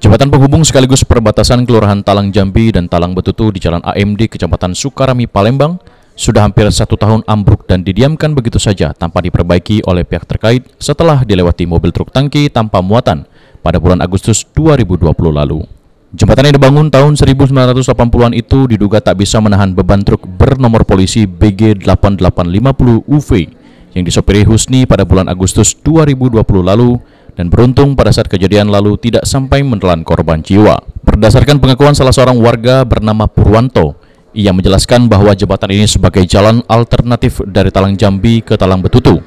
Jembatan penghubung sekaligus perbatasan Kelurahan Talang Jambi dan Talang Betutu di Jalan AMD Kecamatan Sukarami, Palembang sudah hampir 1 tahun ambruk dan didiamkan begitu saja tanpa diperbaiki oleh pihak terkait setelah dilewati mobil truk tangki tanpa muatan pada bulan Agustus 2020 lalu. Jembatan yang dibangun tahun 1980-an itu diduga tak bisa menahan beban truk bernomor polisi BG 8850 UV yang disopiri Husni pada bulan Agustus 2020 lalu, dan beruntung pada saat kejadian lalu tidak sampai menelan korban jiwa. Berdasarkan pengakuan salah seorang warga bernama Purwanto, ia menjelaskan bahwa jembatan ini sebagai jalan alternatif dari Talang Jambi ke Talang Betutu.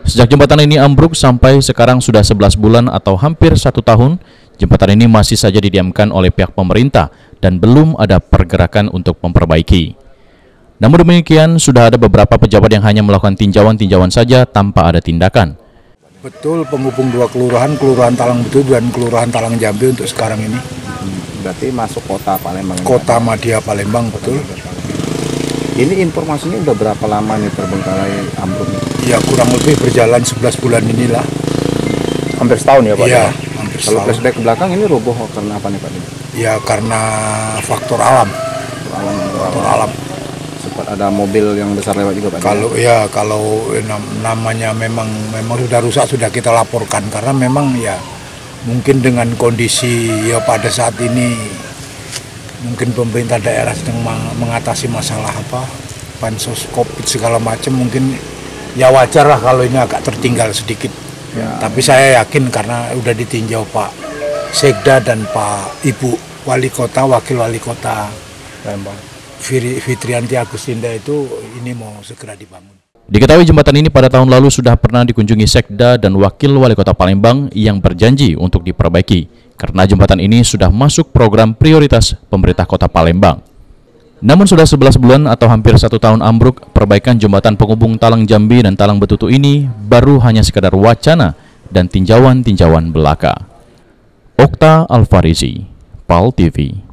Sejak jembatan ini ambruk sampai sekarang sudah 11 bulan atau hampir 1 tahun, jembatan ini masih saja didiamkan oleh pihak pemerintah dan belum ada pergerakan untuk memperbaiki. Namun demikian, sudah ada beberapa pejabat yang hanya melakukan tinjauan-tinjauan saja tanpa ada tindakan. Betul, penghubung 2 kelurahan, Kelurahan Talang Betutu dan Kelurahan Talang Jambi untuk sekarang ini. Berarti masuk kota Palembang. Kota Madya Palembang, betul. Ini informasinya udah berapa lama nih terbengkalai ambruk? Ya kurang lebih berjalan 11 bulan inilah. Hampir setahun ya Pak? Iya, Ya? hampir Kalau setahun. flashback ke belakang ini roboh karena apa nih Pak? Ya karena faktor alam. Faktor alam. Sempat ada mobil yang besar lewat juga Pak? Kalau namanya memang sudah rusak sudah kita laporkan, karena memang ya mungkin dengan kondisi ya pada saat ini mungkin pemerintah daerah sedang mengatasi masalah bansos COVID segala macam, mungkin ya wajar lah kalau ini agak tertinggal sedikit. Ya. Tapi saya yakin karena udah ditinjau Pak Sekda dan Pak Ibu Wali Kota, Wakil Wali Kota Palembang Fitrianti Agustinda, itu ini mau segera dibangun. Diketahui jembatan ini pada tahun lalu sudah pernah dikunjungi Sekda dan Wakil Wali Kota Palembang yang berjanji untuk diperbaiki karena jembatan ini sudah masuk program prioritas pemerintah Kota Palembang. Namun sudah 11 bulan atau hampir 1 tahun ambruk, perbaikan jembatan penghubung Talang Jambi dan Talang Betutu ini baru hanya sekedar wacana dan tinjauan-tinjauan belaka. Okta Alfarizi, PAL TV.